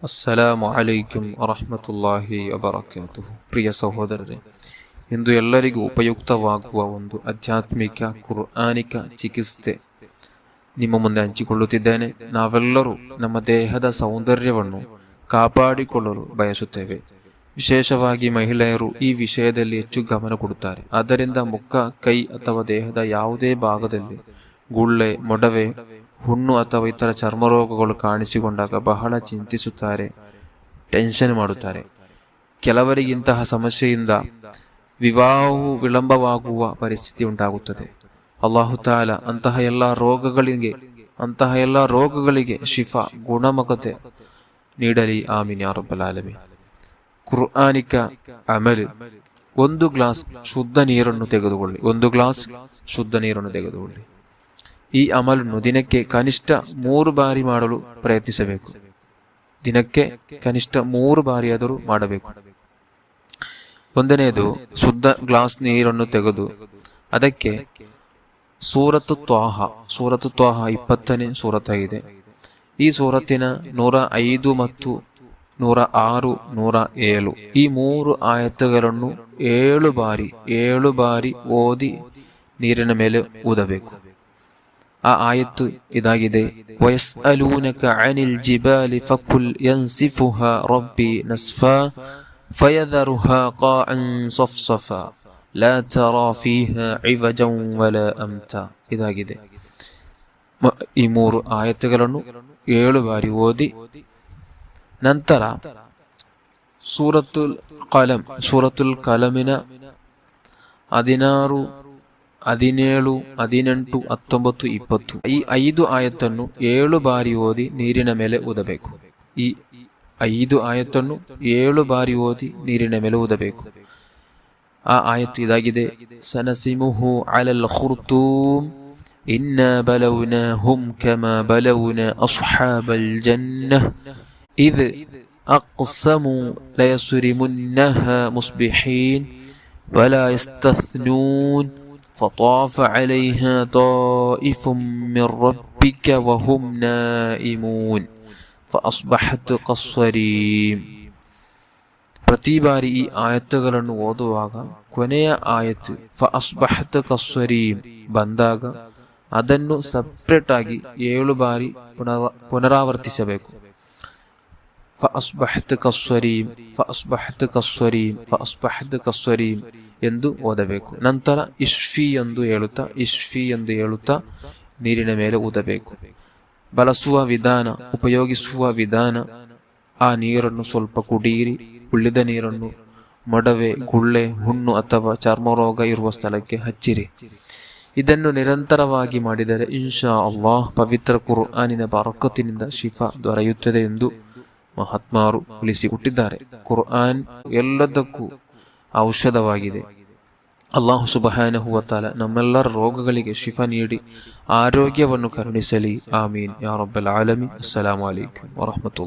ಅಸ್ಸಲಾಮು ಅಲೈಕುಂ ವರಹಮತುಲ್ಲಾಹಿ ವಬರಕಾತುಹು. ಪ್ರಿಯ ಸಹೋದರರೇ, ಇಂದು ಎಲ್ಲರಿಗೂ ಉಪಯುಕ್ತವಾಗುವ ಒಂದು ಆಧ್ಯಾತ್ಮಿಕ ಕುರ್ಆನಿಕ ಚಿಕಿತ್ಸೆ ನಿಮ್ಮ ಮುಂದೆ ಹಂಚಿಕೊಳ್ಳುತ್ತಿದ್ದೇನೆ. ನಾವೆಲ್ಲರೂ ನಮ್ಮ ದೇಹದ ಸೌಂದರ್ಯವನ್ನು ಕಾಪಾಡಿಕೊಳ್ಳಲು ಬಯಸುತ್ತೇವೆ. ವಿಶೇಷವಾಗಿ ಮಹಿಳೆಯರು ಈ ವಿಷಯದಲ್ಲಿ ಹೆಚ್ಚು ಗಮನ ಕೊಡುತ್ತಾರೆ. ಆದ್ದರಿಂದ ಮುಖ, ಕೈ ಅಥವಾ ದೇಹದ ಯಾವುದೇ ಭಾಗದಲ್ಲಿ ಗುಳ್ಳೆ, ಮೊಡವೆ, ಹುಣ್ಣು ಅಥವಾ ಇತರ ಚರ್ಮರೋಗಗಳು ಕಾಣಿಸಿಕೊಂಡಾಗ ಬಹಳ ಚಿಂತಿಸುತ್ತಾರೆ, ಟೆನ್ಷನ್ ಮಾಡುತ್ತಾರೆ. ಕೆಲವರಿಗೆ ಇಂತಹ ಸಮಸ್ಯೆಯಿಂದ ವಿವಾಹವು ವಿಳಂಬವಾಗುವ ಪರಿಸ್ಥಿತಿ ಉಂಟಾಗುತ್ತದೆ. ಅಲ್ಲಾಹು ತಾಲ ಅಂತಹ ಎಲ್ಲ ರೋಗಗಳಿಗೆ ಶಿಫಾ, ಗುಣಮುಖತೆ ನೀಡಲಿ. ಆಮೀನ್ ಯಾ ರಬ್ಬಲ್ ಆಲಮೀನ್. ಕುರ್ಆನಿಕ ಅಮಲ್: ಒಂದು ಗ್ಲಾಸ್ ಶುದ್ಧ ನೀರನ್ನು ತೆಗೆದುಕೊಳ್ಳಿ. ಈ ಅಮಲನ್ನು ದಿನಕ್ಕೆ ಕನಿಷ್ಠ 3 ಬಾರಿ ಮಾಡಲು ಪ್ರಯತ್ನಿಸಬೇಕು. ದಿನಕ್ಕೆ ಕನಿಷ್ಠ 3 ಬಾರಿಯಾದರೂ ಮಾಡಬೇಕು. ಒಂದನೆಯದು, ಶುದ್ಧ ಗ್ಲಾಸ್ ನೀರನ್ನು ತೆಗೆದು ಅದಕ್ಕೆ ಸೂರತು ತ್ವಾಹ 20ನೇ ಸೂರತ್ತಾಗಿದೆ. ಈ ಸೂರತ್ತಿನ 105 ಮತ್ತು 106, 107 ಈ 3 ಆಯತ್ತುಗಳನ್ನು 7 ಬಾರಿ ಓದಿ ನೀರಿನ ಮೇಲೆ ಊದಬೇಕು. ಆ ಆಯತ್ತು ಇದಾಗಿದೆ: ವಯಸ್ಅಲೂನಕ ಅನಿಲ್ ಜಿಬಾಲಿ ಫಕುಲ್ ಯನ್ಸಿಫುಹಾ ರಬ್ಬಿ ನಸ್ಫಾ ಫಯದರುಹಾ ಕಾಅನ್ ಸಫ್ಸಫಾ ಲಾ ತರಾ ಫೀಹಾ ಇವಜನ್ ವಲಾ ಅಮ್ತಾ. ಇದಾಗಿದೆ. ಈ 3 ಆಯತ್ತುಗಳನ್ನು 7 ಬಾರಿ ಓದಿ ನಂತರ ಸೂರತುಲ್ ಕಲಮಿನ 16, 17, 18, 19, 20 ಈ 5 ಆಯತ್ತನ್ನು 7 ಬಾರಿ ಓದಿ ನೀರಿನ ಮೇಲೆ ಊದಬೇಕು. ಈ 5 ಆಯತ್ತನ್ನು 7 ಬಾರಿ ಓದಿ ನೀರಿನ ಮೇಲೆ ಊದಬೇಕು. ಆ ಆಯತ್ತು ಇದಾಗಿದೆ: ಸನಸಿಮುಹು ಅಲಲ್ ಖುರ್ತೂಮ್ ಇನ್ನಾ ಬಲೌನಾಹುಂ ಕಮಾ ಬಲೌನಾ ಅಸ್ಹಾಬಲ್ ಜನ್ನಹ್ ಇದ್ ಅಕ್ಸಮು ಲಯಸ್ರಿಮುನ್ನಹಾ ಮುಸ್ಬಿಹೀನ್ ವಲಾ ಯಸ್ತಥ್ನೂನ್ فطاف عليها طائف من ربك وهم نائمون فأصبحت كالصريم. ಪ್ರತಿ ಬಾರಿ ಈ ಆಯತ್ತುಗಳನ್ನು ಓದುವಾಗ ಕೊನೆಯ ಆಯತ್ತು ಫಅಸ್ಬಹತ ಕಸ್ಸರೀಮ್ ಬಂದಾಗ ಅದನ್ನು ಸಪ್ರೇಟ್ ಆಗಿ 7 ಬಾರಿ ಪುನರಾವರ್ತಿಸಬೇಕು. ಫಅಸ್ಬಹತ ಕಸ್ಸರೀಮ್ ಎಂದು ಓದಬೇಕು. ನಂತರ ಇಶ್ಫಿ ಎಂದು ಹೇಳುತ್ತಾ ನೀರಿನ ಮೇಲೆ ಊದಬೇಕು. ಉಪಯೋಗಿಸುವ ವಿಧಾನ: ಆ ನೀರನ್ನು ಸ್ವಲ್ಪ ಕುಡಿಯಿರಿ. ಉಳಿದ ನೀರನ್ನು ಮೊಡವೆ, ಗುಳ್ಳೆ, ಹುಣ್ಣು ಅಥವಾ ಚರ್ಮರೋಗ ಇರುವ ಸ್ಥಳಕ್ಕೆ ಹಚ್ಚಿರಿ. ಇದನ್ನು ನಿರಂತರವಾಗಿ ಮಾಡಿದರೆ ಇನ್ಶಾ ಅಲ್ಲಾಹ್ ಪವಿತ್ರ ಕುರ್ಆನಿನ ಬರಕತ್ತಿನಿಂದ ಶಿಫಾ ದೊರೆಯುತ್ತದೆ ಎಂದು ಮಹಾತ್ಮರು ತಿಳಿಸಿಕೊಟ್ಟಿದ್ದಾರೆ. ಕುರ್ಆನ್ ಎಲ್ಲದಕ್ಕೂ ಔಷಧವಾಗಿದೆ. ಅಲ್ಲಾಹು ಸುಬ್ಹಾನಹು ವ ತಆಲಾ ನಮ್ಮೆಲ್ಲರ ರೋಗಗಳಿಗೆ ಶಿಫಾ ನೀಡಿ ಆರೋಗ್ಯವನ್ನು ಕರುಣಿಸಲಿ. ಆಮೀನ್ ಯಾ ರಬ್ಬಲ್ ಆಲಮೀನ್. ಅಸ್ಸಲಾಮು ಅಲೈಕುಂ ವರಹಮತುಲ್ಲಾಹ್.